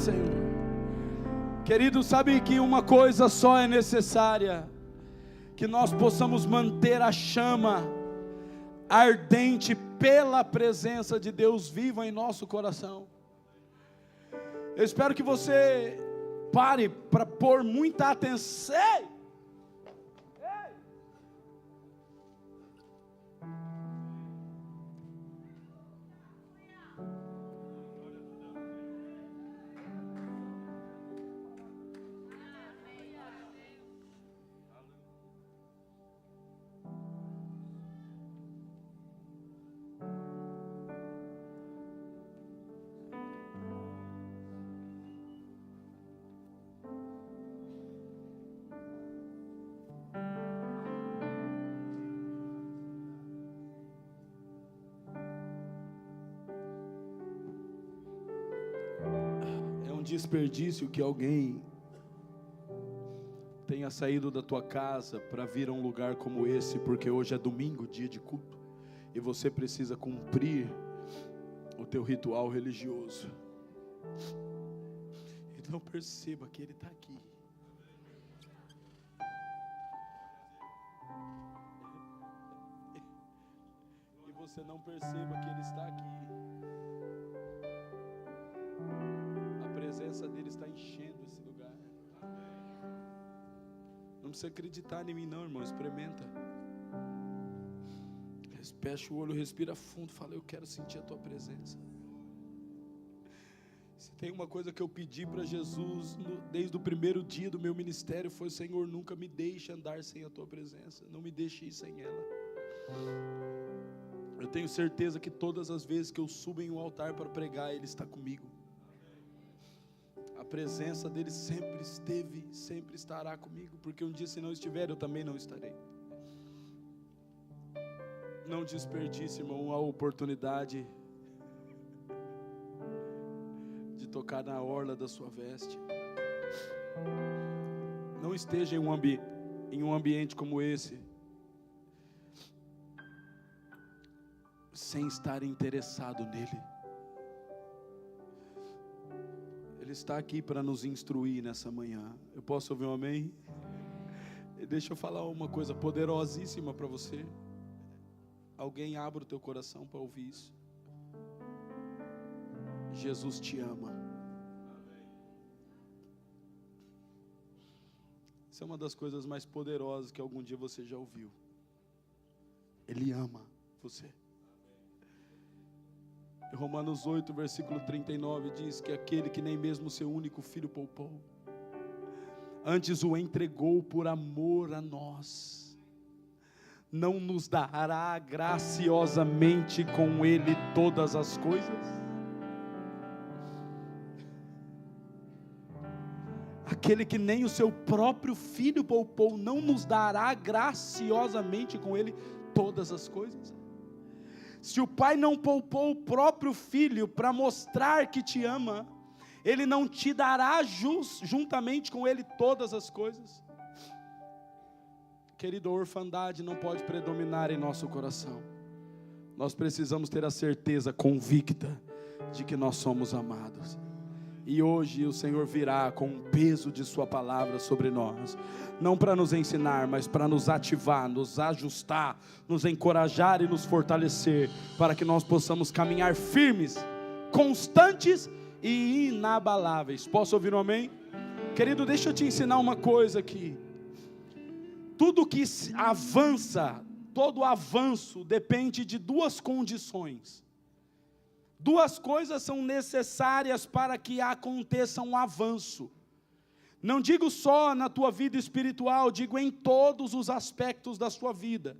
Senhor. Querido, sabe que uma coisa só é necessária: que nós possamos manter a chama ardente pela presença de Deus viva em nosso coração. Eu espero que você pare para pôr muita atenção. Desperdício que alguém tenha saído da tua casa para vir a um lugar como esse, porque hoje é domingo, dia de culto, e você precisa cumprir o teu ritual religioso. Então perceba que Ele está aqui. E você não perceba que Ele está aqui. A presença dele está enchendo esse lugar. Não precisa acreditar em mim não, irmão. Experimenta. Fecha o olho, respira fundo, fala: eu quero sentir a tua presença. Se tem uma coisa que eu pedi para Jesus desde o primeiro dia do meu ministério, foi: Senhor, nunca me deixe andar sem a tua presença, não me deixe ir sem ela. Eu tenho certeza que todas as vezes que eu subo em um altar para pregar, Ele está comigo. A presença dele sempre esteve, sempre estará comigo, porque um dia, se não estiver, eu também não estarei. Não desperdice, irmão, a oportunidade de tocar na orla da sua veste. Não esteja em um ambiente como esse sem estar interessado nele. Ele está aqui para nos instruir nessa manhã. Eu posso ouvir um amém? E deixa eu falar uma coisa poderosíssima para você. Alguém abra o teu coração para ouvir isso. Jesus te ama. Isso é uma das coisas mais poderosas que algum dia você já ouviu. Ele ama você. Romanos 8, versículo 39 diz que aquele que nem mesmo seu único filho poupou, antes o entregou por amor a nós, não nos dará graciosamente com ele todas as coisas? Aquele que nem o seu próprio filho poupou, não nos dará graciosamente com ele todas as coisas? Se o pai não poupou o próprio filho para mostrar que te ama, ele não te dará juntamente com ele todas as coisas? Querido, a orfandade não pode predominar em nosso coração. Nós precisamos ter a certeza convicta de que nós somos amados. E hoje o Senhor virá com o peso de sua palavra sobre nós, não para nos ensinar, mas para nos ativar, nos ajustar, nos encorajar e nos fortalecer, para que nós possamos caminhar firmes, constantes e inabaláveis. Posso ouvir um amém? Querido, deixa eu te ensinar uma coisa aqui. Tudo que avança, todo avanço depende de duas condições. Duas coisas são necessárias para que aconteça um avanço. Não digo só na tua vida espiritual, digo em todos os aspectos da sua vida.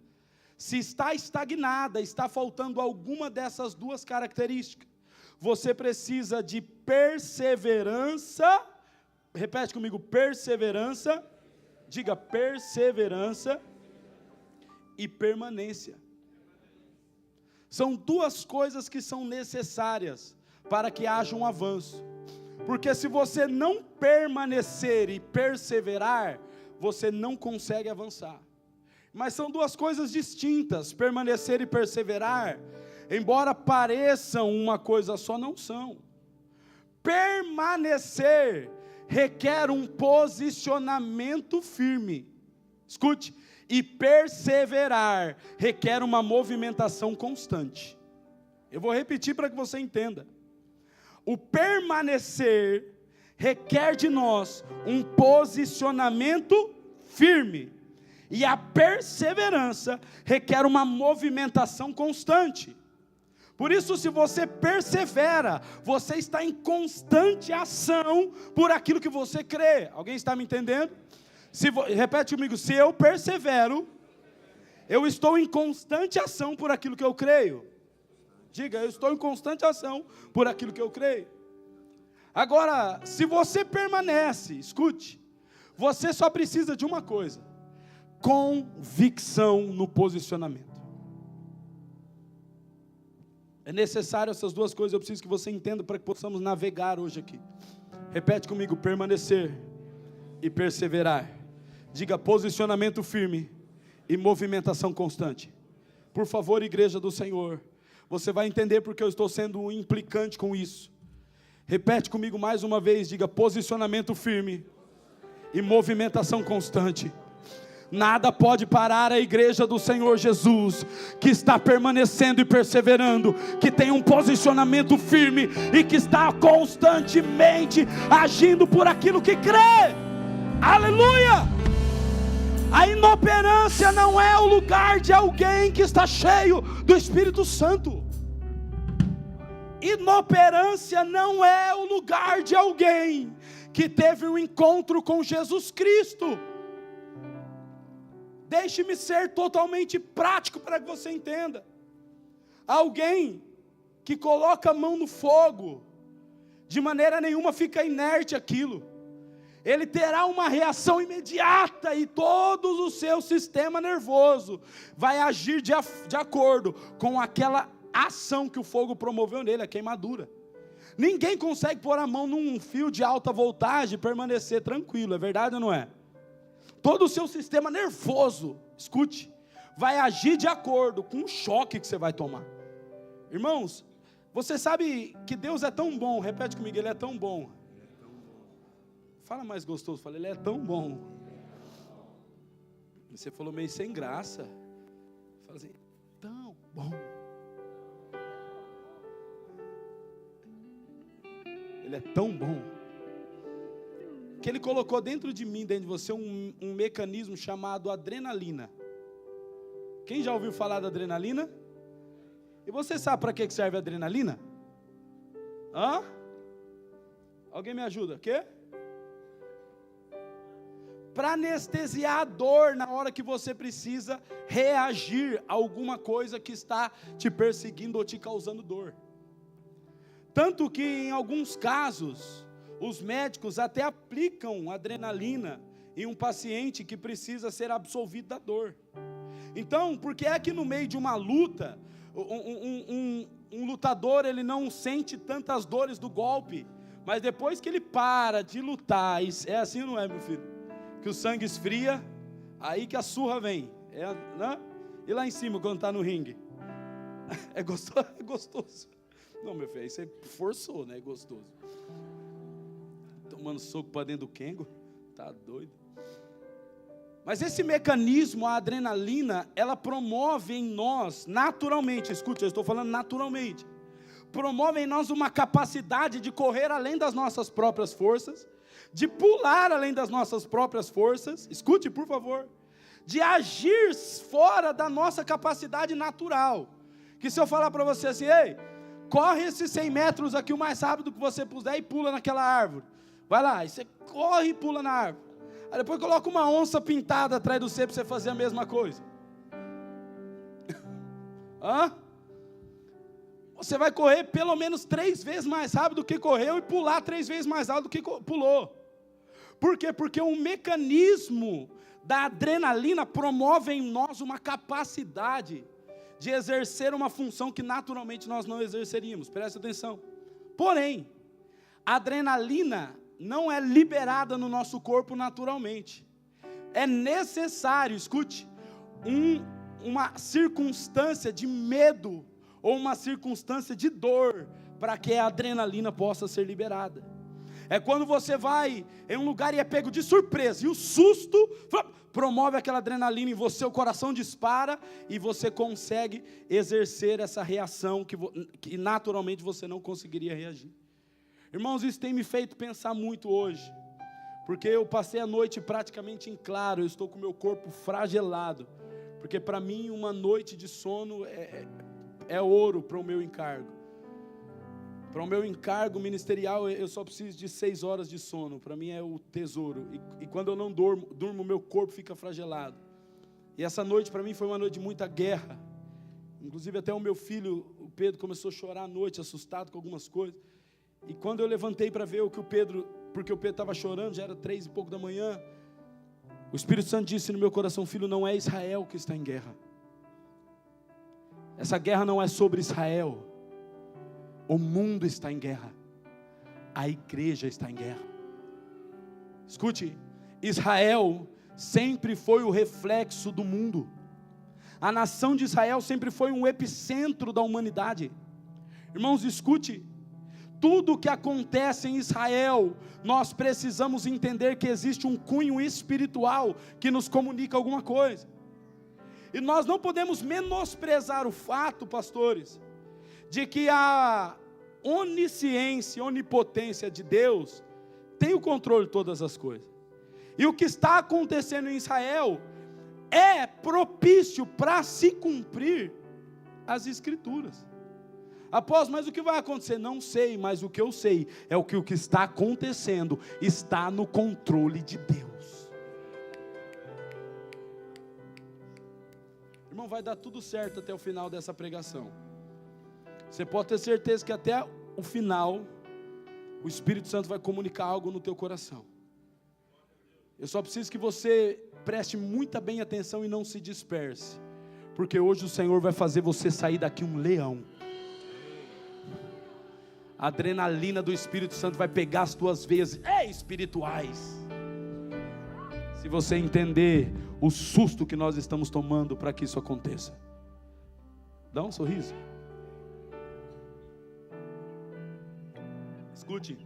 Se está estagnada, está faltando alguma dessas duas características, você precisa de perseverança. Repete comigo: perseverança. Diga: perseverança e permanência. São duas coisas que são necessárias para que haja um avanço. Porque se você não permanecer e perseverar, você não consegue avançar. Mas são duas coisas distintas. Permanecer e perseverar, embora pareçam uma coisa só, não são. Permanecer requer um posicionamento firme. Escute. E perseverar requer uma movimentação constante. Eu vou repetir para que você entenda. O permanecer requer de nós um posicionamento firme. E a perseverança requer uma movimentação constante. Por isso, se você persevera, você está em constante ação por aquilo que você crê. Alguém está me entendendo? Repete comigo, se eu persevero, eu estou em constante ação por aquilo que eu creio. Diga, eu estou em constante ação por aquilo que eu creio. Agora, se você permanece, escute, você só precisa de uma coisa: convicção no posicionamento. É necessário essas duas coisas, eu preciso que você entenda para que possamos navegar hoje aqui. Repete comigo, permanecer e perseverar. Diga, posicionamento firme e movimentação constante. Por favor, igreja do Senhor, você vai entender porque eu estou sendo implicante com isso. Repete comigo mais uma vez, diga, posicionamento firme e movimentação constante. Nada pode parar a igreja do Senhor Jesus, que está permanecendo e perseverando, que tem um posicionamento firme e que está constantemente agindo por aquilo que crê. Aleluia! A inoperância não é o lugar de alguém que está cheio do Espírito Santo. Inoperância não é o lugar de alguém que teve um encontro com Jesus Cristo. Deixe-me ser totalmente prático para que você entenda. Alguém que coloca a mão no fogo, de maneira nenhuma fica inerte aquilo. Ele terá uma reação imediata e todo o seu sistema nervoso vai agir de acordo com aquela ação que o fogo promoveu nele, a queimadura. Ninguém consegue pôr a mão num fio de alta voltagem e permanecer tranquilo, é verdade ou não é? Todo o seu sistema nervoso, escute, vai agir de acordo com o choque que você vai tomar. Irmãos, você sabe que Deus é tão bom, repete comigo, Ele é tão bom. Fala mais gostoso, fala, Ele é tão bom. Você falou meio sem graça. Fala assim, tão bom. Ele é tão bom, que Ele colocou dentro de mim, dentro de você, um mecanismo chamado adrenalina. Quem já ouviu falar da adrenalina? E você sabe para que serve a adrenalina? Hã? Alguém me ajuda? O quê? Para anestesiar a dor na hora que você precisa reagir a alguma coisa que está te perseguindo ou te causando dor. Tanto que em alguns casos, os médicos até aplicam adrenalina em um paciente que precisa ser absolvido da dor. Então, porque é que no meio de uma luta, um lutador ele não sente tantas dores do golpe, mas depois que ele para de lutar, é assim ou não é, meu filho? Que o sangue esfria, aí que a surra vem, né? E lá em cima quando está no ringue, é gostoso, é gostoso. Não, meu filho, aí você forçou, né? É gostoso. Tomando soco para dentro do Kengo, tá doido. Mas esse mecanismo, a adrenalina, ela promove em nós, naturalmente, escute, eu estou falando naturalmente, promove em nós uma capacidade de correr além das nossas próprias forças, de pular além das nossas próprias forças, escute por favor, de agir fora da nossa capacidade natural. Que se eu falar para você assim, ei, corre esses 100 metros aqui o mais rápido que você puder e pula naquela árvore, vai lá, e você corre e pula na árvore, aí depois coloca uma onça pintada atrás do você para você fazer a mesma coisa. Hã? Você vai correr pelo menos 3 vezes mais rápido do que correu e pular 3 vezes mais alto do que pulou. Por quê? Porque o mecanismo da adrenalina promove em nós uma capacidade de exercer uma função que naturalmente nós não exerceríamos. Presta atenção. Porém, a adrenalina não é liberada no nosso corpo naturalmente. É necessário, escute, uma circunstância de medo ou uma circunstância de dor, para que a adrenalina possa ser liberada. É quando você vai em um lugar e é pego de surpresa, e o susto promove aquela adrenalina em você, o coração dispara, e você consegue exercer essa reação que naturalmente você não conseguiria reagir. Irmãos, isso tem me feito pensar muito hoje, porque eu passei a noite praticamente em claro, eu estou com o meu corpo fragelado, porque para mim uma noite de sono é ouro para o meu encargo. Para o meu encargo ministerial, eu só preciso de 6 horas de sono. Para mim é o tesouro. E quando eu não durmo, meu corpo fica fragelado. E essa noite para mim foi uma noite de muita guerra. Inclusive até o meu filho, o Pedro, começou a chorar à noite, assustado com algumas coisas. E quando eu levantei para ver porque o Pedro estava chorando, já era 3 e pouco da manhã, o Espírito Santo disse no meu coração: filho, não é Israel que está em guerra. Essa guerra não é sobre Israel. O mundo está em guerra, a igreja está em guerra. Escute, Israel sempre foi o reflexo do mundo. A nação de Israel sempre foi um epicentro da humanidade. Irmãos, escute, tudo o que acontece em Israel, nós precisamos entender que existe um cunho espiritual que nos comunica alguma coisa. E nós não podemos menosprezar o fato, pastores, de que a onisciência, onipotência de Deus tem o controle de todas as coisas. E o que está acontecendo em Israel é propício para se cumprir as Escrituras. Apóstolo, mas o que vai acontecer? Não sei, mas o que eu sei é o que está acontecendo está no controle de Deus. Irmão, vai dar tudo certo até o final dessa pregação. Você pode ter certeza que até o final, o Espírito Santo vai comunicar algo no teu coração. Eu só preciso que você preste muita bem atenção e não se disperse, porque hoje o Senhor vai fazer você sair daqui um leão. A adrenalina do Espírito Santo vai pegar as tuas veias espirituais. Se você entender o susto que nós estamos tomando para que isso aconteça. Dá um sorriso. Escute.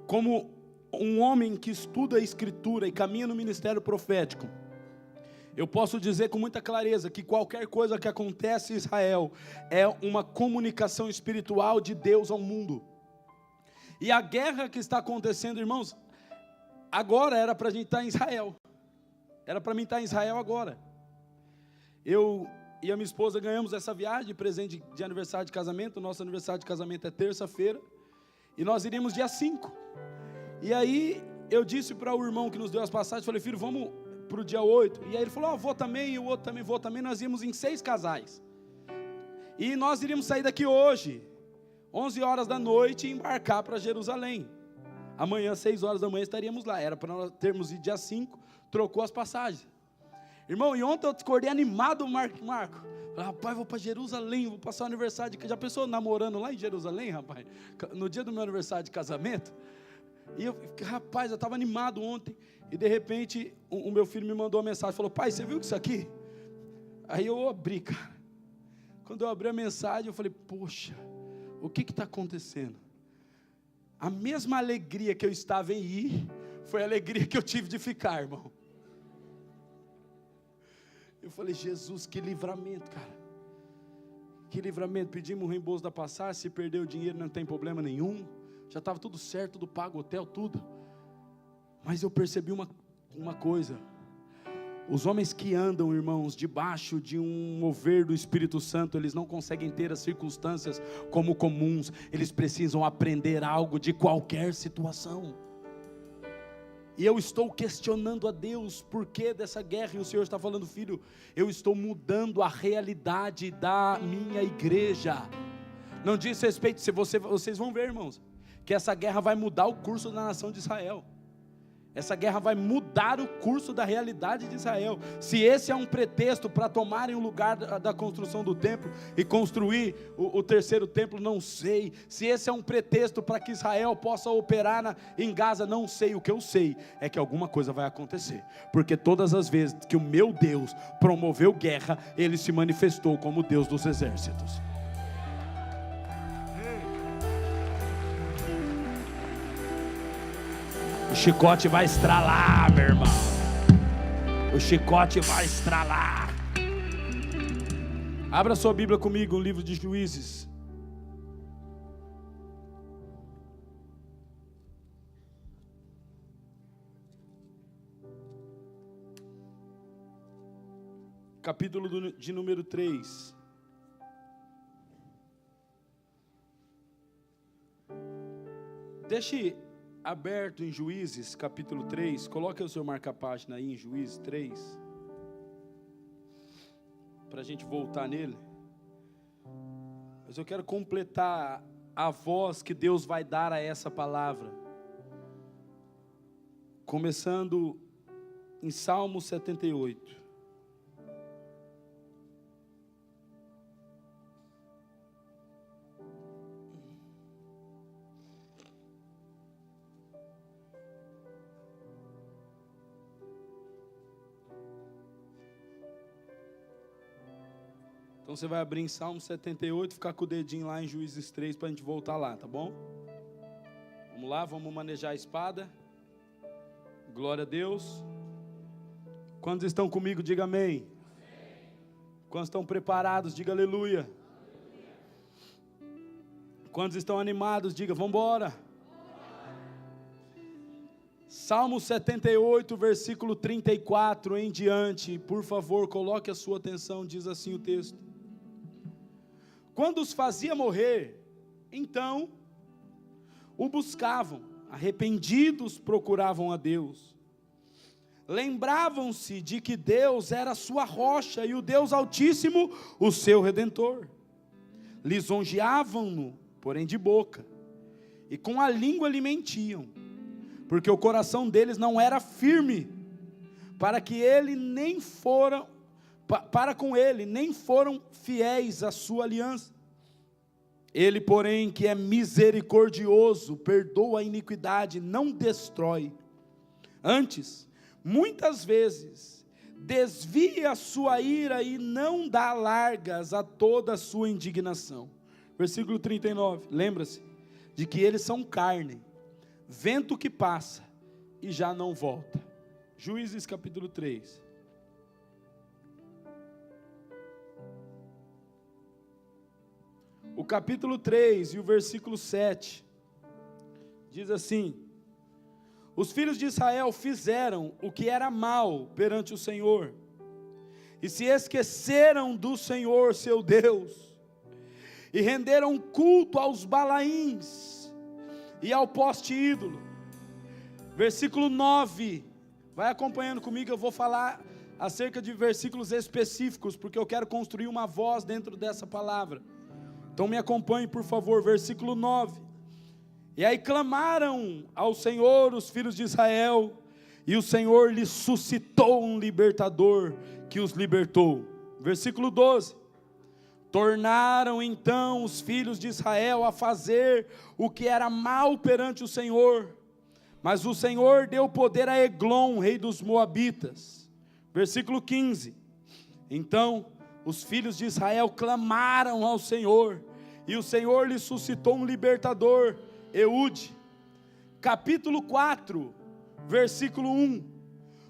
Como um homem que estuda a Escritura e caminha no ministério profético, eu posso dizer com muita clareza que qualquer coisa que acontece em Israel é uma comunicação espiritual de Deus ao mundo. E a guerra que está acontecendo, irmãos, agora era para a gente estar em Israel. Era para mim estar em Israel agora. Eu e a minha esposa ganhamos essa viagem de presente de aniversário de casamento. O nosso aniversário de casamento é terça-feira. E nós iríamos dia 5. E aí eu disse para o irmão que nos deu as passagens, falei: filho, vamos para o dia 8. E aí ele falou: vou também, e o outro também, vou também. Nós íamos em 6 casais. E nós iríamos sair daqui hoje, 11 horas da noite, e embarcar para Jerusalém. Amanhã, 6 horas da manhã, estaríamos lá. Era para nós termos ido dia 5, trocou as passagens. Irmão, e ontem eu acordei animado, Marco. Falei: rapaz, vou para Jerusalém, vou passar o aniversário de... Já pensou namorando lá em Jerusalém, rapaz? No dia do meu aniversário de casamento. E eu, rapaz, eu estava animado ontem. E de repente, o meu filho me mandou uma mensagem. Falou: pai, você viu isso aqui? Aí eu abri, cara. Quando eu abri a mensagem, eu falei: poxa, o que está acontecendo? A mesma alegria que eu estava em ir, foi a alegria que eu tive de ficar, irmão. Eu falei: Jesus, que livramento, cara. Que livramento. Pedimos o reembolso da passagem. Se perder o dinheiro não tem problema nenhum. Já estava tudo certo, tudo pago, hotel, tudo. Mas eu percebi uma coisa. Os homens que andam, irmãos, debaixo de um mover do Espírito Santo, eles não conseguem ter as circunstâncias como comuns. Eles precisam aprender algo de qualquer situação. E eu estou questionando a Deus por que dessa guerra, e o Senhor está falando: filho, eu estou mudando a realidade da minha igreja. Não diz respeito, vocês vão ver, irmãos, que essa guerra vai mudar o curso da nação de Israel. Essa guerra vai mudar o curso da realidade de Israel. Se esse é um pretexto para tomarem o lugar da construção do templo e construir o terceiro templo, não sei. Se esse é um pretexto para que Israel possa operar em Gaza, não sei. O que eu sei é que alguma coisa vai acontecer, porque todas as vezes que o meu Deus promoveu guerra, Ele se manifestou como Deus dos exércitos. O chicote vai estralar, meu irmão. O chicote vai estralar. Abra sua Bíblia comigo, no livro de Juízes. Capítulo de número 3. Deixe aberto em Juízes, capítulo 3, coloque o seu marca-página aí em Juízes 3, para a gente voltar nele. Mas eu quero completar a voz que Deus vai dar a essa palavra, começando em Salmo 78. Então você vai abrir em Salmo 78, ficar com o dedinho lá em Juízes 3 para a gente voltar lá, tá bom? Vamos lá, vamos manejar a espada. Glória a Deus. Quantos estão comigo, diga amém. Quantos estão preparados, diga aleluia. Quantos estão animados, diga vamos embora. Salmo 78, versículo 34 em diante, por favor, coloque a sua atenção, diz assim o texto. Quando os fazia morrer, então o buscavam, arrependidos procuravam a Deus. Lembravam-se de que Deus era a sua rocha e o Deus Altíssimo o seu Redentor. Lisonjeavam-no, porém de boca, e com a língua lhe mentiam, porque o coração deles não era firme, para com ele nem foram fiéis à sua aliança. Ele, porém, que é misericordioso, perdoa a iniquidade, não destrói. Antes, muitas vezes, desvia a sua ira e não dá largas a toda a sua indignação. Versículo 39, lembra-se de que eles são carne, vento que passa e já não volta. Juízes capítulo 3. O capítulo 3 e o versículo 7 diz assim: os filhos de Israel fizeram o que era mal perante o Senhor, e se esqueceram do Senhor seu Deus, e renderam culto aos Balaíns e ao poste ídolo. Versículo 9, vai acompanhando comigo, eu vou falar acerca de versículos específicos, porque eu quero construir uma voz dentro dessa palavra. Então me acompanhe por favor, versículo 9. E aí clamaram ao Senhor os filhos de Israel, e o Senhor lhes suscitou um libertador, que os libertou. Versículo 12. Tornaram então os filhos de Israel a fazer o que era mal perante o Senhor, mas o Senhor deu poder a Eglon, rei dos Moabitas. Versículo 15. Então os filhos de Israel clamaram ao Senhor, e o Senhor lhes suscitou um libertador, Eude. Capítulo 4, versículo 1.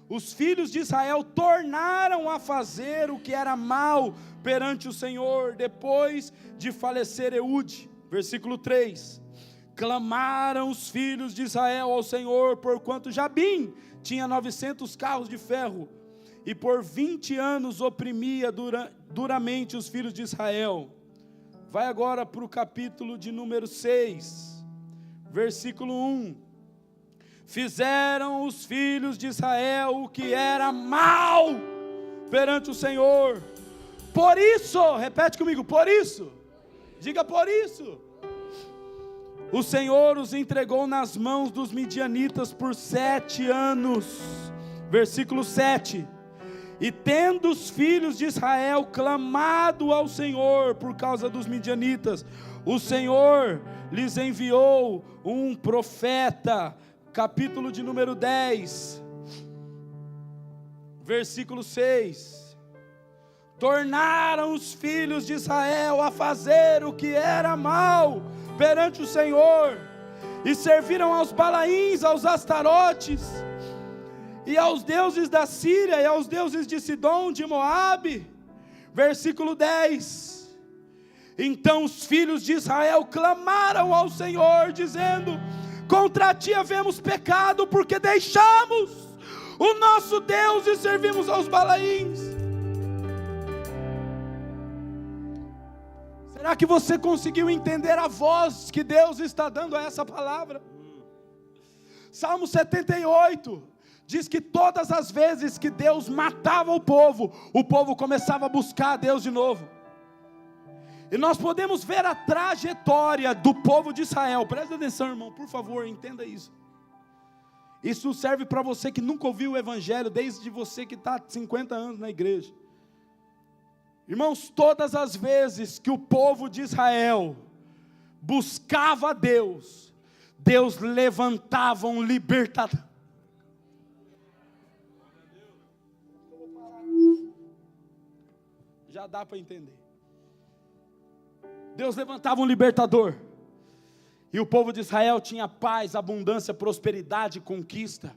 Os filhos de Israel tornaram a fazer o que era mal perante o Senhor, depois de falecer Eude. Versículo 3. Clamaram os filhos de Israel ao Senhor, porquanto Jabim tinha 900 carros de ferro, e por 20 anos oprimia duramente os filhos de Israel. Vai agora para o capítulo de número 6, versículo 1. Fizeram os filhos de Israel o que era mal perante o Senhor. Por isso, repete comigo, por isso. Diga por isso. o Senhor os entregou nas mãos dos midianitas por 7 anos. Versículo 7. E tendo os filhos de Israel clamado ao Senhor por causa dos midianitas, o Senhor lhes enviou um profeta. Capítulo de número 10, versículo 6. Tornaram os filhos de Israel a fazer o que era mal perante o Senhor, e serviram aos Balaíns, aos Astarotes, e aos deuses da Síria, e aos deuses de Sidom, de Moabe. Versículo 10. Então os filhos de Israel clamaram ao Senhor, dizendo: contra ti havemos pecado, porque deixamos o nosso Deus e servimos aos Balaíns. Será que você conseguiu entender a voz que Deus está dando a essa palavra? Salmo 78 diz que todas as vezes que Deus matava o povo começava a buscar a Deus de novo. E nós podemos ver a trajetória do povo de Israel. Presta atenção, irmão, por favor, entenda isso. Isso serve para você que nunca ouviu o Evangelho, desde você que está 50 anos na igreja. Irmãos, todas as vezes que o povo de Israel buscava a Deus, Deus levantava um libertador. Já dá para entender. Deus levantava um libertador, e o povo de Israel tinha paz, abundância, prosperidade, conquista,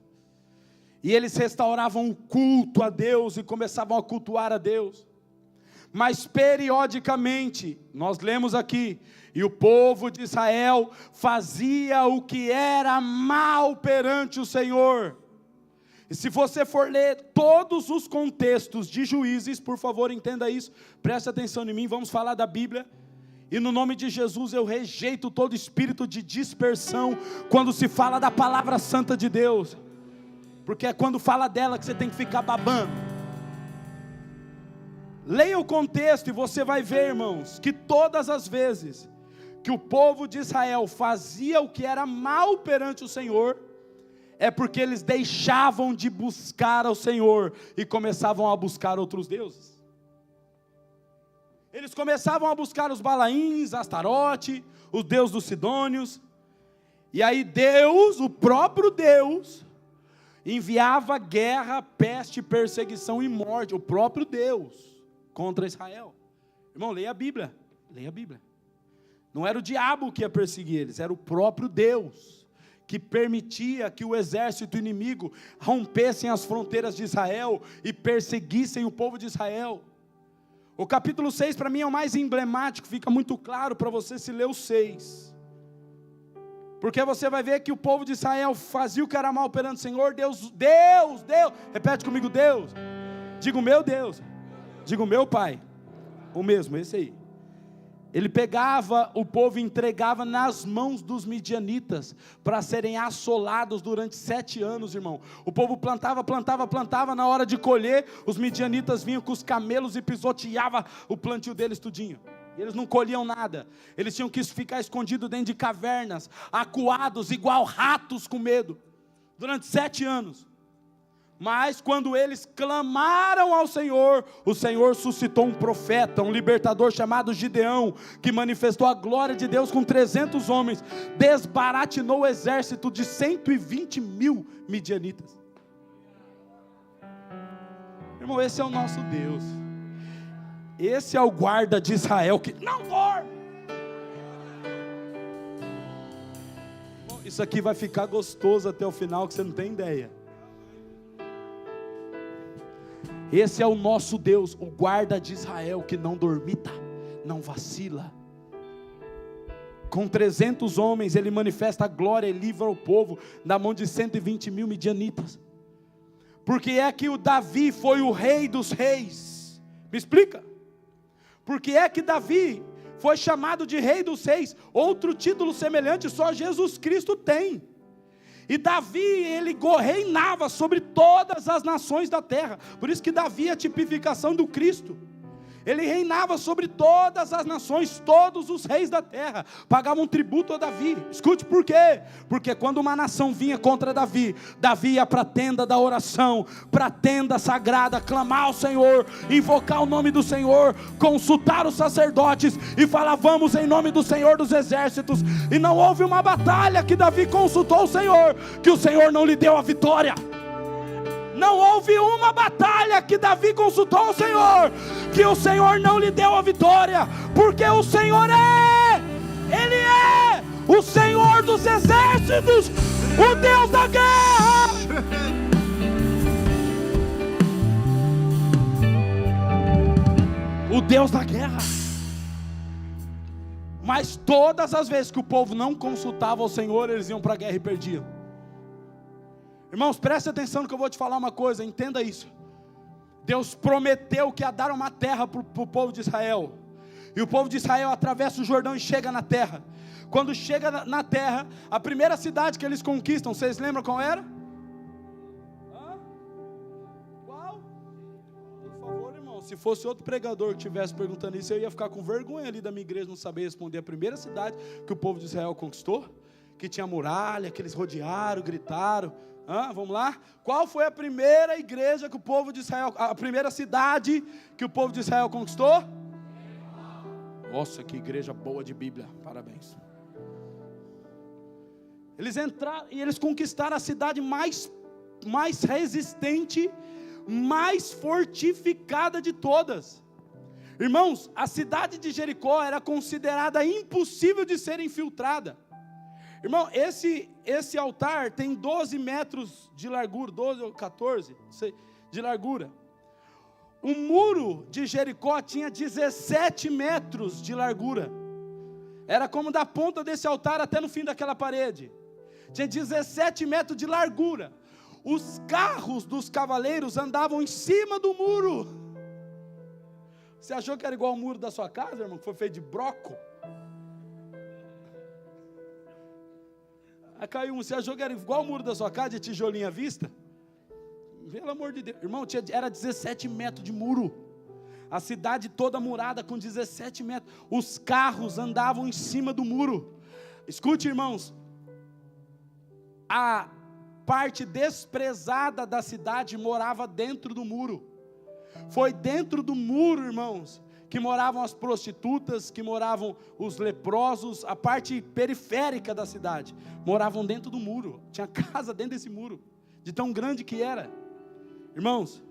e eles restauravam o culto a Deus, e começavam a cultuar a Deus. Mas periodicamente, nós lemos aqui, e o povo de Israel fazia o que era mal perante o Senhor. E se você for ler todos os contextos de Juízes, por favor entenda isso, preste atenção em mim, vamos falar da Bíblia. E no nome de Jesus eu rejeito todo espírito de dispersão quando se fala da palavra santa de Deus, porque é quando fala dela que você tem que ficar babando. Leia o contexto e você vai ver, irmãos, que todas as vezes que o povo de Israel fazia o que era mal perante o Senhor, é porque eles deixavam de buscar ao Senhor e começavam a buscar outros deuses. Eles começavam a buscar os Balaíns, Astarote, os deuses dos Sidônios, e aí Deus, o próprio Deus, enviava guerra, peste, perseguição e morte, o próprio Deus, contra Israel. Irmão, leia a Bíblia, leia a Bíblia. Não era o diabo que ia perseguir eles, era o próprio Deus, que permitia que o exército inimigo rompessem as fronteiras de Israel e perseguissem o povo de Israel. O capítulo 6 para mim é o mais emblemático, fica muito claro para você se ler o 6. Porque você vai ver que o povo de Israel fazia o que era mal perante o Senhor. Deus, repete comigo, Deus. Diga o meu Deus. Diga o meu Pai. O mesmo, esse aí. Ele pegava o povo e entregava nas mãos dos midianitas, para serem assolados durante 7 anos, irmão. O povo plantava, na hora de colher, os midianitas vinham com os camelos e pisoteavam o plantio deles tudinho. E eles não colhiam nada, eles tinham que ficar escondidos dentro de cavernas, acuados, igual ratos com medo, durante 7 anos. Mas quando eles clamaram ao Senhor, o Senhor suscitou um profeta, um libertador chamado Gideão, que manifestou a glória de Deus com 300 homens, desbaratinou o exército de 120.000 midianitas. Irmão, esse é o nosso Deus, esse é o guarda de Israel que não dorme. Isso aqui vai ficar gostoso até o final, que você não tem ideia. Esse é o nosso Deus, o guarda de Israel, que não dormita, não vacila. Com 300 homens ele manifesta a glória e livra o povo da mão de 120.000 midianitas. Porque é que o Davi foi o rei dos reis? Me explica. Porque é que Davi foi chamado de rei dos reis? Outro título semelhante só Jesus Cristo tem. E Davi, ele reinava sobre todas as nações da terra. Por isso que Davi é a tipificação do Cristo. Ele reinava sobre todas as nações, todos os reis da terra pagavam tributo a Davi. Escute por quê? Porque quando uma nação vinha contra Davi, Davi ia para a tenda da oração, para a tenda sagrada, clamar ao Senhor, invocar o nome do Senhor, consultar os sacerdotes e falar: vamos em nome do Senhor dos exércitos. E não houve uma batalha que Davi consultou o Senhor, que o Senhor não lhe deu a vitória. Não houve uma batalha que Davi consultou o Senhor, que o Senhor não lhe deu a vitória, porque o Senhor Ele é o Senhor dos exércitos, o Deus da guerra. O Deus da guerra. Mas todas as vezes que o povo não consultava o Senhor, eles iam para a guerra e perdiam. Irmãos, preste atenção no que eu vou te falar uma coisa, entenda isso. Deus prometeu que ia dar uma terra para o povo de Israel, e o povo de Israel atravessa o Jordão e chega na terra. Quando chega na terra, a primeira cidade que eles conquistam, vocês lembram qual era? Qual? Por favor, irmão, se fosse outro pregador que estivesse perguntando isso, eu ia ficar com vergonha ali da minha igreja, não saber responder. A primeira cidade que o povo de Israel conquistou, que tinha muralha, que eles rodearam, gritaram. Vamos lá? Qual foi a primeira igreja que o povo de Israel, a primeira cidade que o povo de Israel conquistou? Nossa, que igreja boa de Bíblia, parabéns. Eles entraram e eles conquistaram a cidade mais resistente, mais fortificada de todas. Irmãos, a cidade de Jericó era considerada impossível de ser infiltrada. Irmão, esse altar tem 12 metros de largura, 12 ou 14 de largura. O muro de Jericó tinha 17 metros de largura. Era como da ponta desse altar até no fim daquela parede. Tinha 17 metros de largura. Os carros dos cavaleiros andavam em cima do muro. Você achou que era igual ao muro da sua casa, irmão, que foi feito de broco? Aí caiu um, você achou que era igual ao muro da sua casa, de tijolinho à vista? Pelo amor de Deus, irmão, era 17 metros de muro. A cidade toda murada com 17 metros. Os carros andavam em cima do muro. Escute, irmãos, a parte desprezada da cidade morava dentro do muro. Foi dentro do muro, irmãos, que moravam as prostitutas, que moravam os leprosos, a parte periférica da cidade, moravam dentro do muro, tinha casa dentro desse muro, de tão grande que era. Irmãos,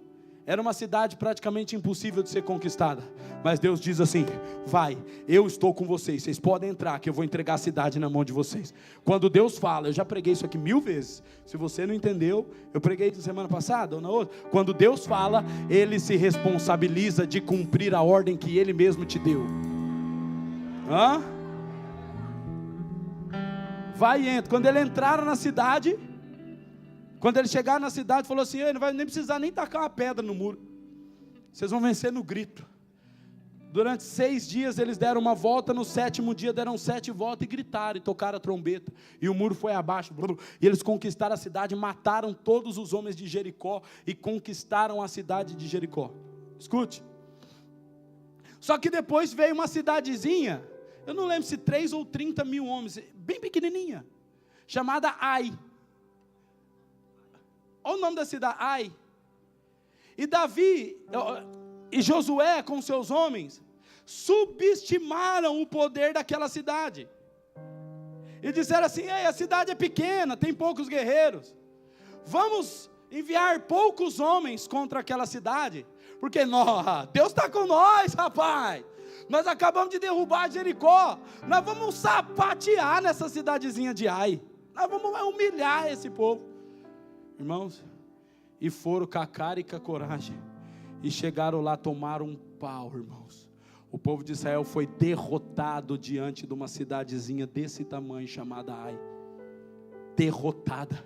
era uma cidade praticamente impossível de ser conquistada, mas Deus diz assim: vai, eu estou com vocês, vocês podem entrar, que eu vou entregar a cidade na mão de vocês. Quando Deus fala, eu já preguei isso aqui 1000 vezes, se você não entendeu, eu preguei semana passada ou na outra. Quando Deus fala, Ele se responsabiliza de cumprir a ordem que Ele mesmo te deu. Vai e entra. Quando eles entraram na cidade, quando eles chegaram na cidade, falou assim: não vai nem precisar nem tacar uma pedra no muro, vocês vão vencer no grito. Durante 6 dias eles deram uma volta, no 7º dia deram 7 voltas e gritaram e tocaram a trombeta, e o muro foi abaixo, e eles conquistaram a cidade, mataram todos os homens de Jericó e conquistaram a cidade de Jericó. Escute, só que depois veio uma cidadezinha, eu não lembro se 3 ou 30 mil homens, bem pequenininha, chamada Ai. Olha o nome da cidade, Ai. E Davi e Josué com seus homens subestimaram o poder daquela cidade. E disseram assim: a cidade é pequena, tem poucos guerreiros, vamos enviar poucos homens contra aquela cidade, porque Deus está com nós, rapaz. Nós acabamos de derrubar Jericó, nós vamos sapatear nessa cidadezinha de Ai, nós vamos humilhar esse povo. Irmãos, e foram com a cara e com a coragem, e chegaram lá, tomaram um pau, irmãos. O povo de Israel foi derrotado diante de uma cidadezinha desse tamanho, chamada Ai. Derrotada.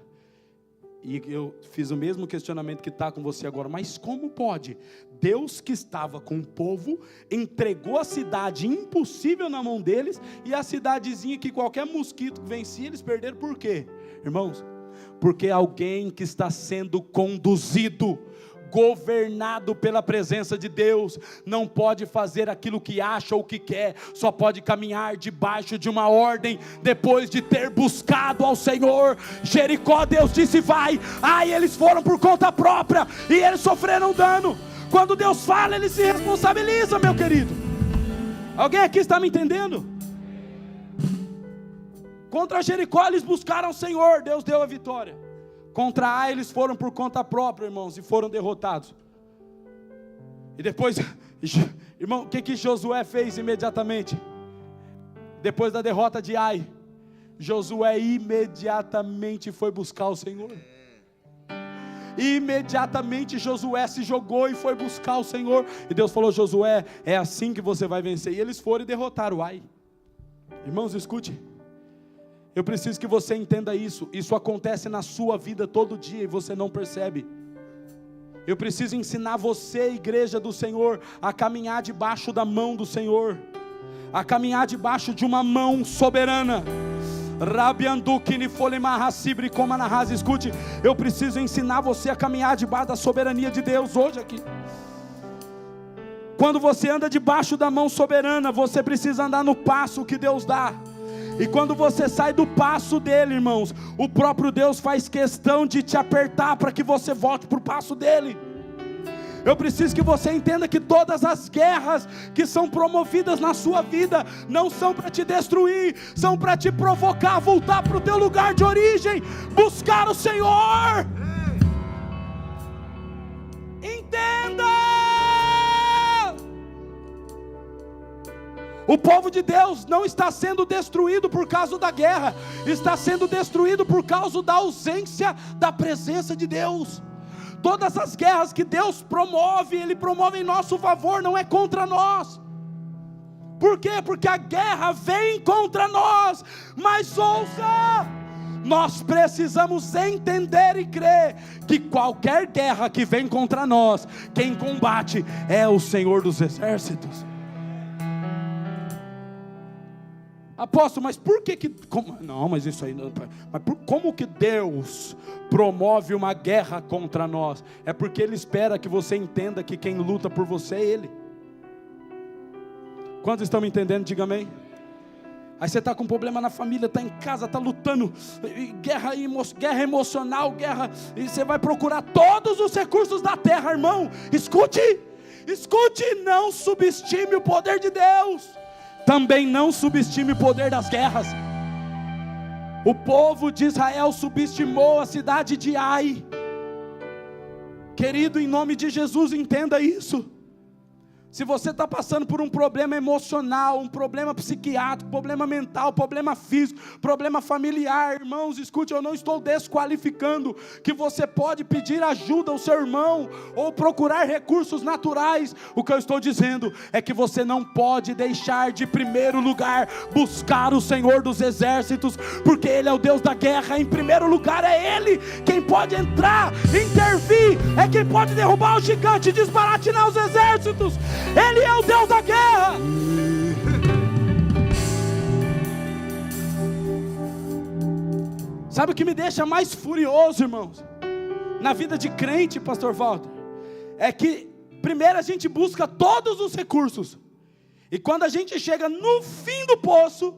E eu fiz o mesmo questionamento que está com você agora: mas como pode? Deus, que estava com o povo, entregou a cidade impossível na mão deles, e a cidadezinha que qualquer mosquito vencia, eles perderam. Por quê, irmãos? Porque alguém que está sendo conduzido governado pela presença de Deus, não pode fazer aquilo que acha ou que quer, só pode caminhar debaixo de uma ordem, depois de ter buscado ao Senhor. Jericó, Deus disse vai, eles foram por conta própria, e eles sofreram dano. Quando Deus fala, Ele se responsabiliza, meu querido. Alguém aqui está me entendendo? Contra Jericó eles buscaram o Senhor, Deus deu a vitória. Contra Ai eles foram por conta própria, irmãos, e foram derrotados. E depois, irmão, o que Josué fez imediatamente? Depois da derrota de Ai, Josué imediatamente foi buscar o Senhor. Imediatamente Josué se jogou e foi buscar o Senhor. E Deus falou: Josué, é assim que você vai vencer. E eles foram e derrotaram Ai. Irmãos, escute. Eu preciso que você entenda isso. Isso acontece na sua vida todo dia e você não percebe. Eu preciso ensinar você, igreja do Senhor, a caminhar debaixo da mão do Senhor, a caminhar debaixo de uma mão soberana. Escute, eu preciso ensinar você a caminhar debaixo da soberania de Deus hoje aqui. Quando você anda debaixo da mão soberana, você precisa andar no passo que Deus dá. E quando você sai do passo dele, irmãos, o próprio Deus faz questão de te apertar para que você volte para o passo dele. Eu preciso que você entenda que todas as guerras que são promovidas na sua vida não são para te destruir, são para te provocar a voltar para o teu lugar de origem, buscar o Senhor. Entenda! O povo de Deus não está sendo destruído por causa da guerra, está sendo destruído por causa da ausência da presença de Deus. Todas as guerras que Deus promove, Ele promove em nosso favor, não é contra nós. Por quê? Porque a guerra vem contra nós. Mas ouça, nós precisamos entender e crer que qualquer guerra que vem contra nós, quem combate é o Senhor dos Exércitos. Apóstolo, mas por que não, mas isso aí não, mas como que Deus promove uma guerra contra nós? É porque Ele espera que você entenda que quem luta por você é Ele. Quantos estão me entendendo? Diga amém. Aí você está com problema na família, está em casa, está lutando, guerra emocional, e você vai procurar todos os recursos da terra, irmão. Escute, não subestime o poder de Deus. Também não subestime o poder das guerras. O povo de Israel subestimou a cidade de Ai. Querido, em nome de Jesus, entenda isso. Se você está passando por um problema emocional, um problema psiquiátrico, problema mental, problema físico, problema familiar, irmãos, escute, eu não estou desqualificando que você pode pedir ajuda ao seu irmão, ou procurar recursos naturais. O que eu estou dizendo é que você não pode deixar de, em primeiro lugar, buscar o Senhor dos Exércitos, porque Ele é o Deus da guerra. Em primeiro lugar é Ele quem pode entrar, intervir, é quem pode derrubar o gigante, desbaratinar os exércitos. Ele é o Deus da guerra. Sabe o que me deixa mais furioso, irmãos, na vida de crente, pastor Walter? É que primeiro a gente busca todos os recursos, e quando a gente chega no fim do poço,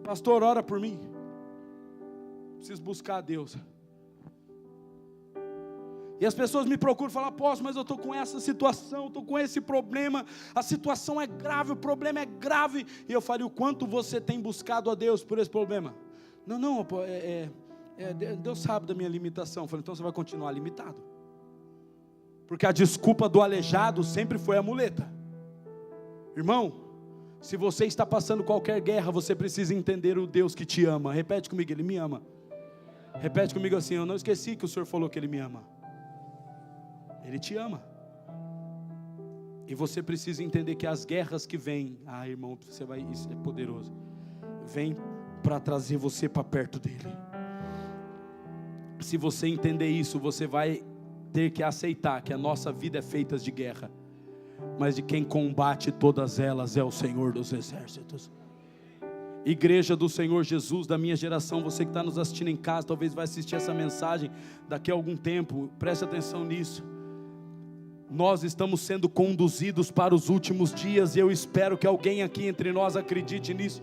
pastor, ora por mim, preciso buscar a Deus. E as pessoas me procuram e falam: apóstolo, mas eu estou com essa situação, estou com esse problema, a situação é grave, o problema é grave. E eu falei: o quanto você tem buscado a Deus por esse problema? Não, Deus sabe da minha limitação. Eu falei: então você vai continuar limitado, porque a desculpa do aleijado sempre foi a muleta. Irmão, se você está passando qualquer guerra, você precisa entender o Deus que te ama. Repete comigo: Ele me ama. Repete comigo assim: eu não esqueci que o Senhor falou que Ele me ama. Ele te ama. E você precisa entender que as guerras que vêm, irmão, isso é poderoso, vem para trazer você para perto dele. Se você entender isso, você vai ter que aceitar que a nossa vida é feita de guerra, mas de quem combate todas elas é o Senhor dos Exércitos. Igreja do Senhor Jesus da minha geração, você que está nos assistindo em casa, talvez vai assistir essa mensagem daqui a algum tempo, preste atenção nisso. Nós estamos sendo conduzidos para os últimos dias, e eu espero que alguém aqui entre nós acredite nisso.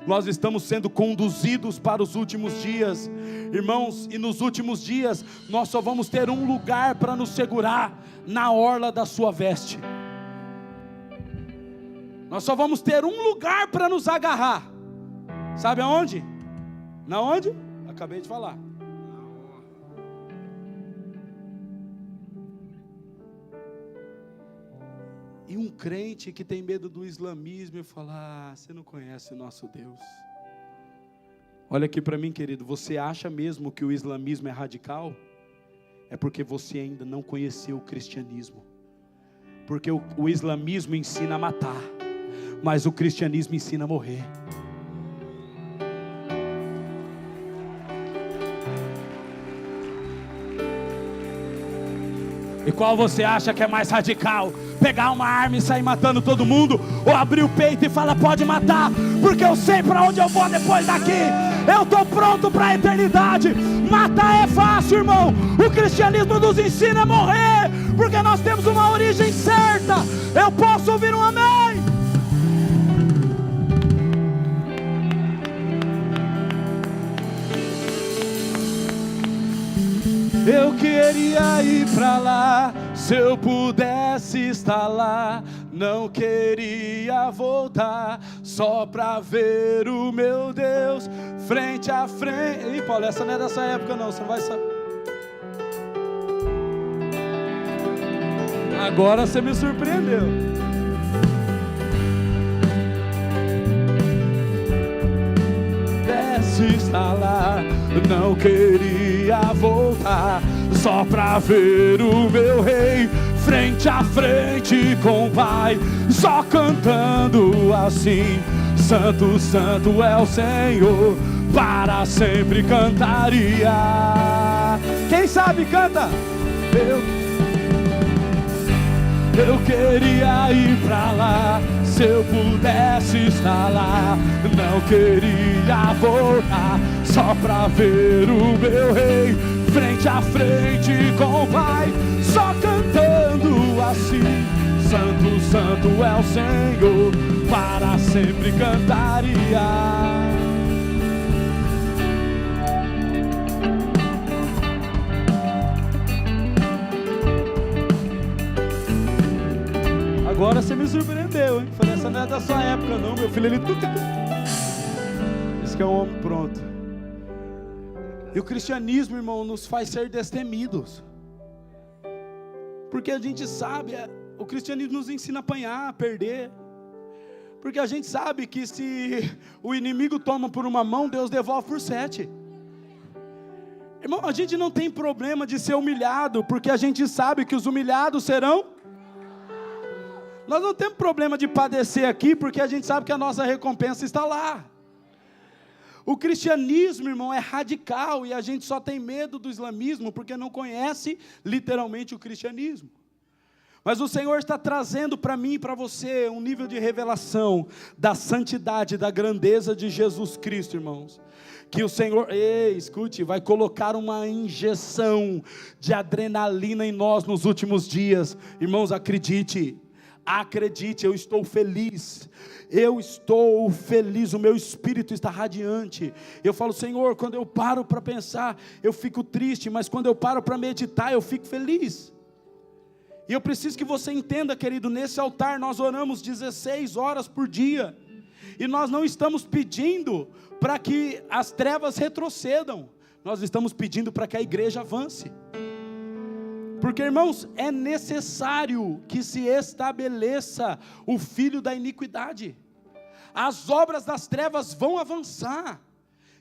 Nós estamos sendo conduzidos para os últimos dias, irmãos, e nos últimos dias nós só vamos ter um lugar para nos segurar: na orla da sua veste. Nós só vamos ter um lugar para nos agarrar. Sabe aonde? Na onde? Acabei de falar. E um crente que tem medo do islamismo e fala: você não conhece o nosso Deus. Olha aqui para mim, querido, você acha mesmo que o islamismo é radical? É porque você ainda não conheceu o cristianismo. Porque o islamismo ensina a matar, mas o cristianismo ensina a morrer. E qual você acha que é mais radical? Pegar uma arma e sair matando todo mundo? Ou abrir o peito e falar: pode matar, porque eu sei para onde eu vou depois daqui. Eu estou pronto para a eternidade. Matar é fácil, irmão. O cristianismo nos ensina a morrer, porque nós temos uma origem certa. Eu posso ouvir um amém? Eu queria ir pra lá, se eu pudesse estar lá. Não queria voltar, só pra ver o meu Deus frente a frente. Ih, Paulo, essa não é dessa época não, você não vai saber. Agora você me surpreendeu. Está lá, não queria voltar, só pra ver o meu rei frente a frente com o Pai, só cantando assim: Santo, Santo é o Senhor, para sempre cantaria. Quem sabe canta? Eu queria ir pra lá, se eu pudesse estar lá. Não queria voltar, só pra ver o meu rei frente a frente com o Pai, só cantando assim: Santo, Santo é o Senhor, para sempre cantaria. Agora você me surpreendeu, hein? Falei: essa não é da sua época não, meu filho. Ele... Esse que é o homem pronto. E o cristianismo, irmão, nos faz ser destemidos. Porque a gente sabe, o cristianismo nos ensina a apanhar, a perder. Porque a gente sabe que se o inimigo toma por uma mão, Deus devolve por 7. Irmão, a gente não tem problema de ser humilhado, porque a gente sabe que os humilhados serão... Nós não temos problema de padecer aqui, porque a gente sabe que a nossa recompensa está lá. O cristianismo, irmão, é radical, e a gente só tem medo do islamismo porque não conhece literalmente o cristianismo. Mas o Senhor está trazendo para mim e para você um nível de revelação da santidade, da grandeza de Jesus Cristo, irmãos. Que o Senhor, escute, vai colocar uma injeção de adrenalina em nós nos últimos dias. Irmãos, acredite, eu estou feliz, o meu espírito está radiante. Eu falo: Senhor, quando eu paro para pensar, eu fico triste, mas quando eu paro para meditar, eu fico feliz. E eu preciso que você entenda, querido, nesse altar nós oramos 16 horas por dia, e nós não estamos pedindo para que as trevas retrocedam, nós estamos pedindo para que a igreja avance. Porque, irmãos, é necessário que se estabeleça o filho da iniquidade. As obras das trevas vão avançar.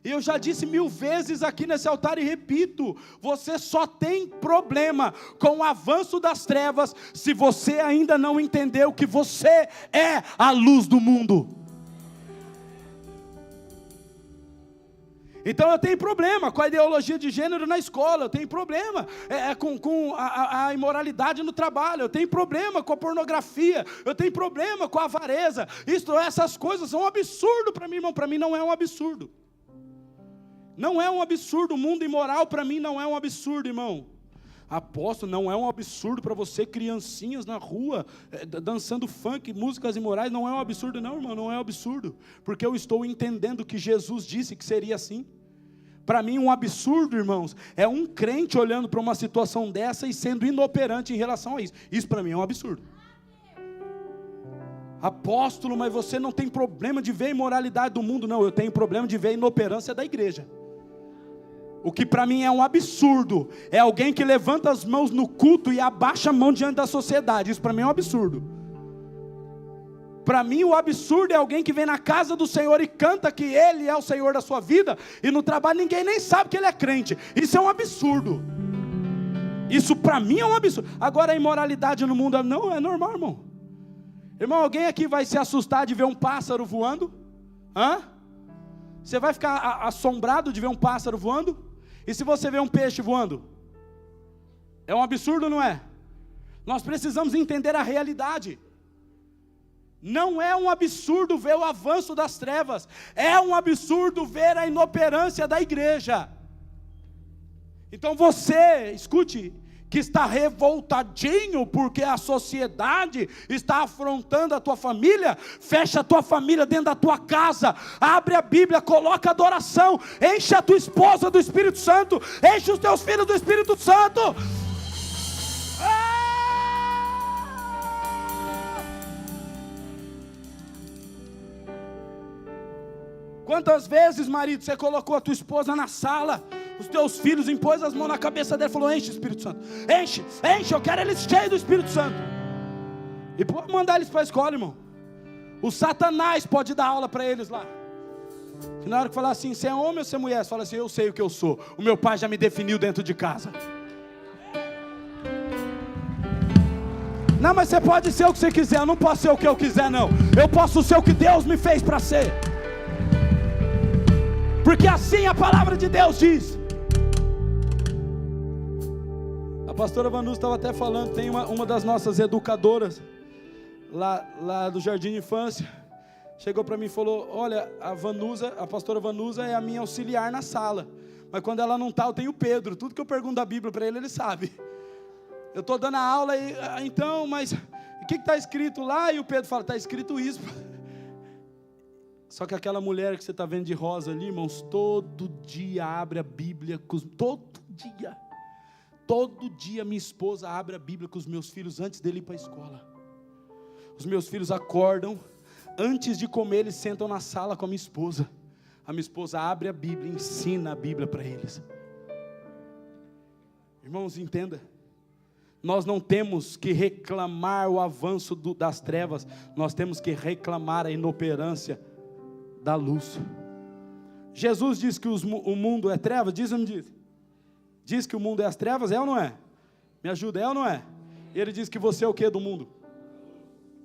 Eu já disse 1000 vezes aqui nesse altar e repito: você só tem problema com o avanço das trevas se você ainda não entendeu que você é a luz do mundo. Então eu tenho problema com a ideologia de gênero na escola, eu tenho problema com a imoralidade no trabalho, eu tenho problema com a pornografia, eu tenho problema com a avareza. Essas coisas são um absurdo para mim, irmão. Para mim não é um absurdo. Não é um absurdo. O mundo imoral para mim não é um absurdo, irmão. Apóstolo, não é um absurdo para você, criancinhas na rua, dançando funk, músicas imorais, não é um absurdo não, irmão, não é um absurdo, porque eu estou entendendo que Jesus disse que seria assim. Para mim um absurdo, irmãos, é um crente olhando para uma situação dessa e sendo inoperante em relação a isso. Isso para mim é um absurdo. Apóstolo, mas você não tem problema de ver a imoralidade do mundo. Não, eu tenho problema de ver a inoperância da igreja. O que para mim é um absurdo é alguém que levanta as mãos no culto e abaixa a mão diante da sociedade. Isso para mim é um absurdo. Para mim o absurdo é alguém que vem na casa do Senhor e canta que Ele é o Senhor da sua vida, e no trabalho ninguém nem sabe que Ele é crente. Isso é um absurdo. Isso para mim é um absurdo. Agora a imoralidade no mundo não é normal, irmão. Irmão, alguém aqui vai se assustar de ver um pássaro voando? Você vai ficar assombrado de ver um pássaro voando? E se você vê um peixe voando? É um absurdo, não é? Nós precisamos entender a realidade. Não é um absurdo ver o avanço das trevas, é um absurdo ver a inoperância da igreja. Então você, escute, que está revoltadinho porque a sociedade está afrontando a tua família, fecha a tua família dentro da tua casa, abre a Bíblia, coloca adoração, enche a tua esposa do Espírito Santo, enche os teus filhos do Espírito Santo. Quantas vezes, marido, você colocou a tua esposa na sala, os teus filhos, impôs as mãos na cabeça dele e falou: enche, Espírito Santo, enche, eu quero eles cheios do Espírito Santo. E pode mandar eles para a escola, irmão. O Satanás pode dar aula para eles lá. E na hora que falar assim, você é homem ou você é mulher? Você fala assim: eu sei o que eu sou, o meu pai já me definiu dentro de casa. Não, mas você pode ser o que você quiser, eu não posso ser o que eu quiser não. Eu posso ser o que Deus me fez para ser. Porque assim a palavra de Deus diz. A pastora Vanusa estava até falando, tem uma das nossas educadoras lá do Jardim de Infância, chegou para mim e falou: olha, a pastora Vanusa é a minha auxiliar na sala, mas quando ela não está, eu tenho o Pedro, tudo que eu pergunto da Bíblia para ele sabe. Eu estou dando a aula e então, mas o que está escrito lá? E o Pedro fala: está escrito isso. Só que aquela mulher que você está vendo de rosa ali, irmãos, todo dia abre a Bíblia, todo dia minha esposa abre a Bíblia com os meus filhos antes dele ir para a escola. Os meus filhos acordam, antes de comer eles sentam na sala com a minha esposa. A minha esposa abre a Bíblia, ensina a Bíblia para eles. Irmãos, entenda, nós não temos que reclamar o avanço das trevas, nós temos que reclamar a inoperância da luz. Jesus diz que o mundo é trevas, diz ou não diz? Diz que o mundo é as trevas, é ou não é? Me ajuda, é ou não é? Ele diz que você é o que do mundo?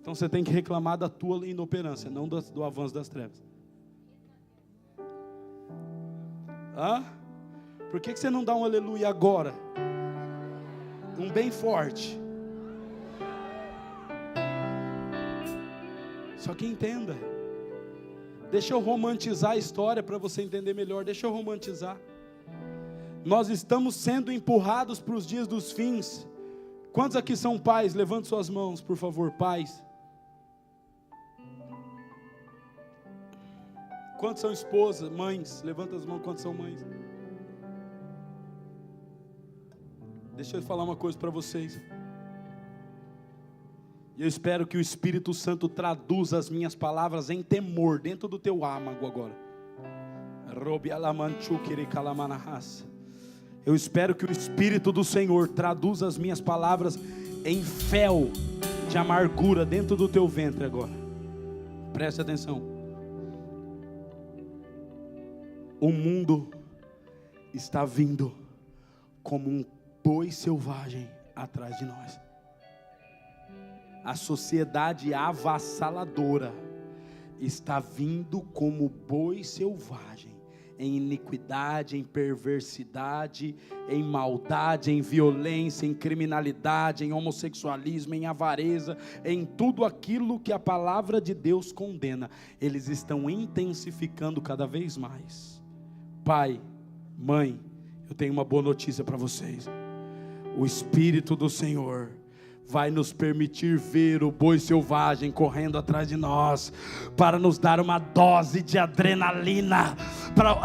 Então você tem que reclamar da tua inoperância, não do avanço das trevas. Por que você não dá um aleluia agora? Um bem forte. Só que entenda. Deixa eu romantizar a história para você entender melhor. Deixa eu romantizar. Nós estamos sendo empurrados para os dias dos fins. Quantos aqui são pais? Levante suas mãos, por favor, pais. Quantos são esposas, mães? Levanta as mãos, quantos são mães? Deixa eu falar uma coisa para vocês. E eu espero que o Espírito Santo traduza as minhas palavras em temor dentro do teu âmago agora. Eu espero que o Espírito do Senhor traduza as minhas palavras em fel de amargura dentro do teu ventre agora. Preste atenção. O mundo está vindo como um boi selvagem atrás de nós. A sociedade avassaladora está vindo como boi selvagem, em iniquidade, em perversidade, em maldade, em violência, em criminalidade, em homossexualismo, em avareza, em tudo aquilo que a palavra de Deus condena. Eles estão intensificando cada vez mais. Pai, mãe, eu tenho uma boa notícia para vocês. o Espírito do Senhor vai nos permitir ver o boi selvagem correndo atrás de nós, para nos dar uma dose de adrenalina, para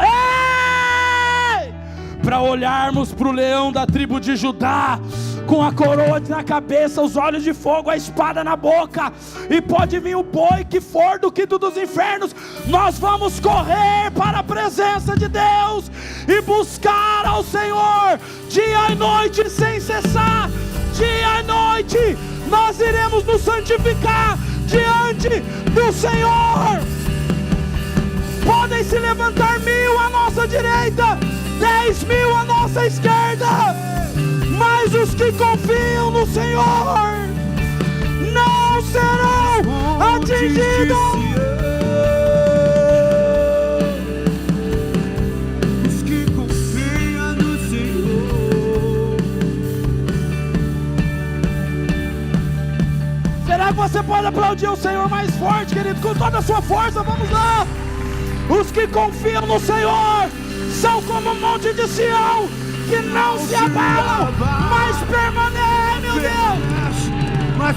olharmos para o leão da tribo de Judá, com a coroa na cabeça, os olhos de fogo, a espada na boca, e pode vir o boi que for do quinto dos infernos, nós vamos correr para a presença de Deus, e buscar ao Senhor, dia e noite sem cessar, dia e noite, nós iremos nos santificar diante do Senhor. Podem se levantar 1000 à nossa direita, 10.000 à nossa esquerda, mas os que confiam no Senhor não serão atingidos. Os que confiam no Senhor. Será que você pode aplaudir o Senhor mais forte, querido? Com toda a sua força, vamos lá. Os que confiam no Senhor são como o monte de Sião, que não se abalam, mas permanece, meu Deus. Mas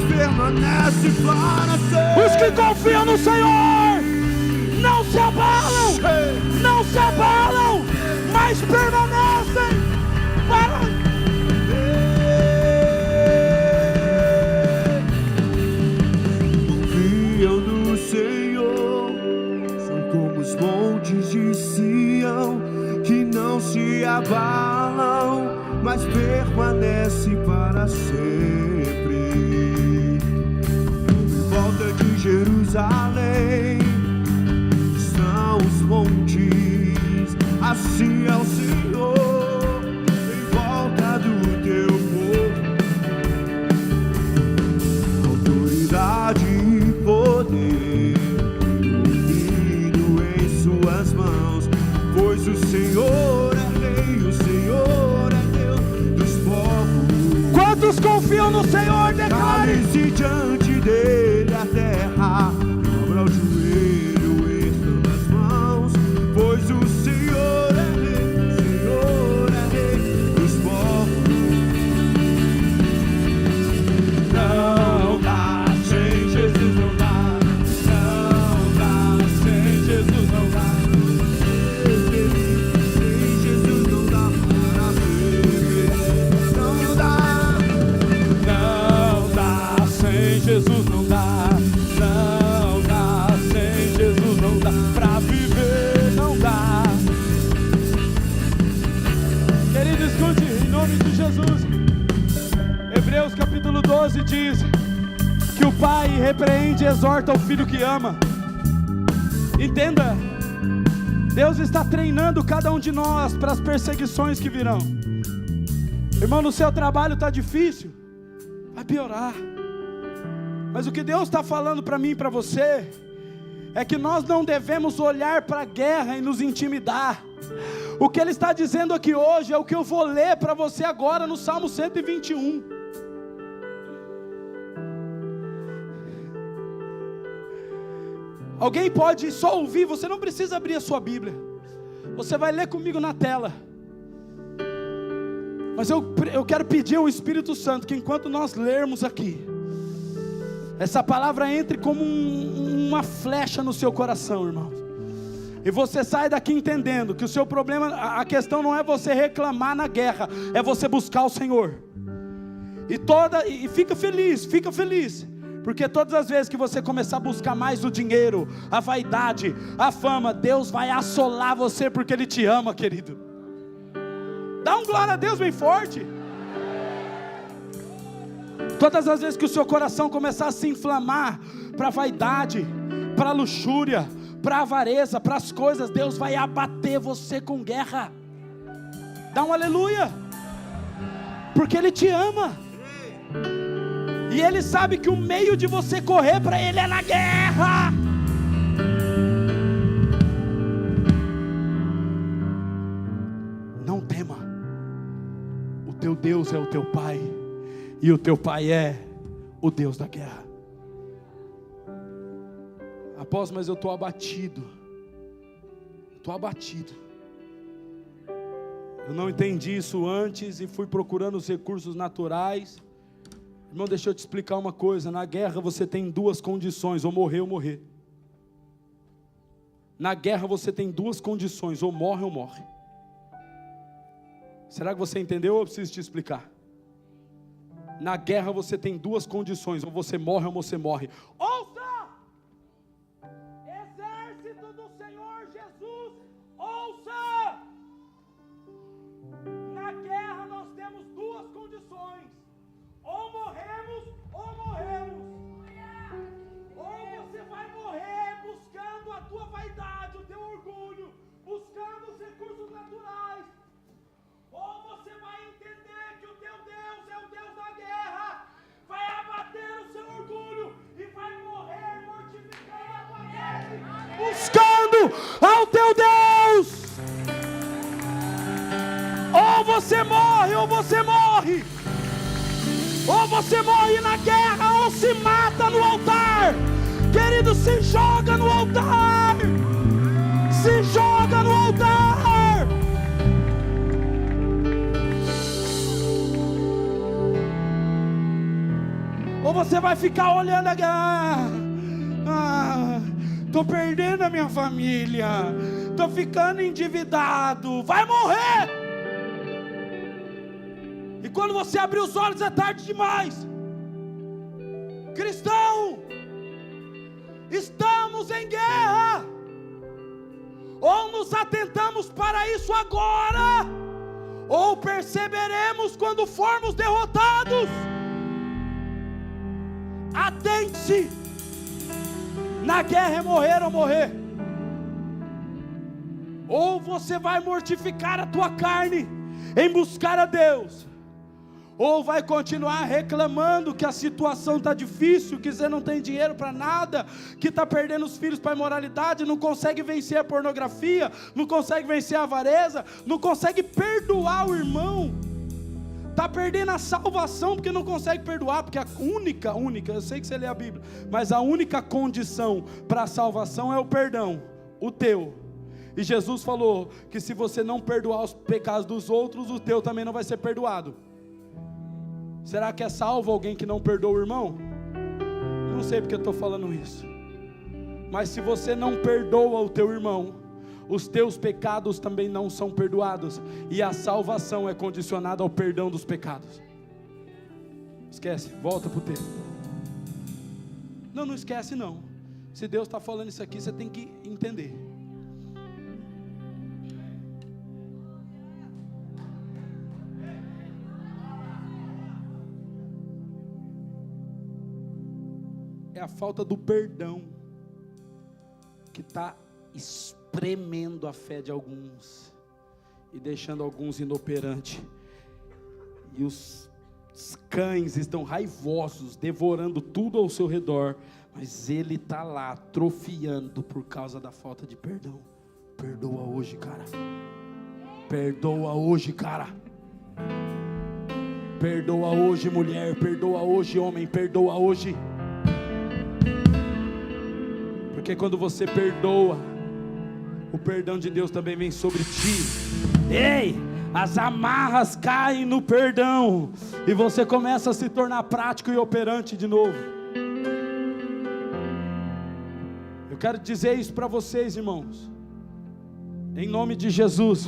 permanece para sempre. Os que confiam no Senhor não se abalam, mas permanecem para sempre. Confiam no Senhor, são como os montes de Sião, que não se abalam, mas permanece para sempre. Em volta de Jerusalém estão os montes, assim é o Senhor, em volta do teu povo, autoridade e poder, unido em suas mãos, pois o Senhor é Rei, o Senhor é Deus dos povos. Quantos confiam no Senhor, declare. Cale-se diante dele a terra, dobra o joelho, erga as mãos, pois o Senhor é Rei, o Senhor é Rei dos povos. Não dá, sem Jesus não dá, não dá, sem Jesus não dá. Sem Jesus não dá para viver, não dá. Não dá, sem Jesus não dá. Não dá, sem Jesus não dá. Pra viver não dá. Querido, escute, em nome de Jesus. Hebreus capítulo 12 diz que o Pai repreende e exorta o Filho que ama. Entenda, Deus está treinando cada um de nós para as perseguições que virão. Irmão, no seu trabalho está difícil, vai piorar. Mas o que Deus está falando para mim e para você é que nós não devemos olhar para a guerra e nos intimidar. O que Ele está dizendo aqui hoje é o que eu vou ler para você agora no Salmo 121. Alguém pode só ouvir, você não precisa abrir a sua Bíblia, você vai ler comigo na tela. Mas eu quero pedir ao Espírito Santo que enquanto nós lermos aqui, essa palavra entre como uma flecha no seu coração, irmão. E você sai daqui entendendo que o seu problema, a questão não é você reclamar na guerra, é você buscar o Senhor. E fica feliz, porque todas as vezes que você começar a buscar mais o dinheiro, a vaidade, a fama, Deus vai assolar você, porque Ele te ama, querido. Dá um glória a Deus bem forte. Todas as vezes que o seu coração começar a se inflamar para a vaidade, para a luxúria, para a avareza, para as coisas, Deus vai abater você com guerra. Dá um aleluia, porque Ele te ama, e Ele sabe que o meio de você correr para Ele é na guerra. Não tema, o teu Deus é o teu Pai, e o teu Pai é o Deus da guerra. Apóstolo, mas eu estou abatido. Eu não entendi isso antes e fui procurando os recursos naturais. Irmão, deixa eu te explicar uma coisa. Na guerra você tem duas condições, ou morrer ou morrer. Na guerra você tem duas condições, ou morre ou morre. Será que você entendeu ou eu preciso te explicar? Na guerra você tem duas condições, ou você morre ou você morre. Ouça! Exército do Senhor Jesus, ouça! Na guerra nós temos duas condições, ou morremos ou morremos. Ou você vai morrer buscando a tua vaidade, o teu orgulho, buscando os recursos naturais, ou você vai entender que o teu Deus é o Deus da guerra, vai abater o seu orgulho e vai morrer mortificando a tua carne, buscando ao teu Deus. Ou você morre, ou você morre. Ou você morre na guerra, ou se mata no altar. Querido, se joga no altar. Se joga no altar. Ou você vai ficar olhando a guerra. Tô perdendo a minha família. Tô ficando endividado. Vai morrer. E quando você abrir os olhos é tarde demais. Cristão, estamos em guerra. Ou nos atentamos para isso agora, ou perceberemos quando formos derrotados. Atente-se. Na guerra é morrer ou morrer. Ou você vai mortificar a tua carne em buscar a Deus, ou vai continuar reclamando que a situação está difícil, que você não tem dinheiro para nada, que está perdendo os filhos para a imoralidade, não consegue vencer a pornografia, não consegue vencer a avareza, não consegue perdoar o irmão, está perdendo a salvação porque não consegue perdoar, porque a única, eu sei que você lê a Bíblia, mas a única condição para a salvação é o perdão, o teu. E Jesus falou que se você não perdoar os pecados dos outros, o teu também não vai ser perdoado. Será que é salvo alguém que não perdoa o irmão? Não sei porque eu estou falando isso. Mas se você não perdoa o teu irmão, os teus pecados também não são perdoados. E a salvação é condicionada ao perdão dos pecados. Esquece, volta para o texto. Não esquece não. Se Deus está falando isso aqui, você tem que entender. É a falta do perdão que está espremendo a fé de alguns e deixando alguns inoperantes. E os cães estão raivosos, devorando tudo ao seu redor, mas ele está lá atrofiando por causa da falta de perdão. Perdoa hoje, cara. Perdoa hoje, cara. Perdoa hoje, mulher. Perdoa hoje, homem. Perdoa hoje. Porque quando você perdoa, o perdão de Deus também vem sobre ti. Ei, as amarras caem no perdão e você começa a se tornar prático e operante de novo. Eu quero dizer isso para vocês, irmãos, em nome de Jesus.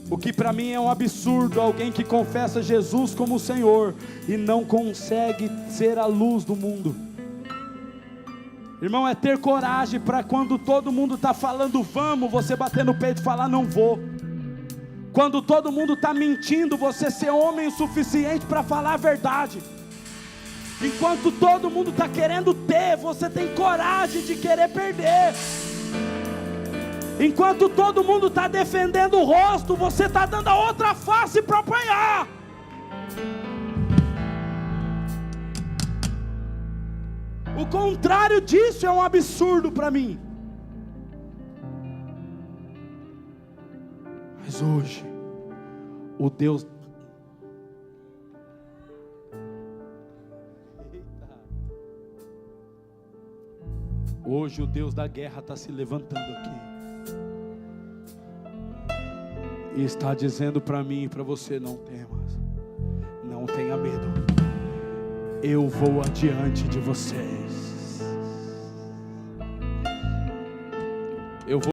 O que para mim é um absurdo, alguém que confessa Jesus como Senhor e não consegue ser a luz do mundo. Irmão, é ter coragem para quando todo mundo está falando vamos, você bater no peito e falar não vou. Quando todo mundo está mentindo, você ser homem o suficiente para falar a verdade. Enquanto todo mundo está querendo ter, você tem coragem de querer perder. Enquanto todo mundo está defendendo o rosto, você está dando a outra face para apanhar. O contrário disso é um absurdo para mim. Mas hoje, o Deus... Hoje o Deus da guerra está se levantando aqui. E está dizendo para mim e para você: não temas, não tenha medo. Eu vou adiante de você.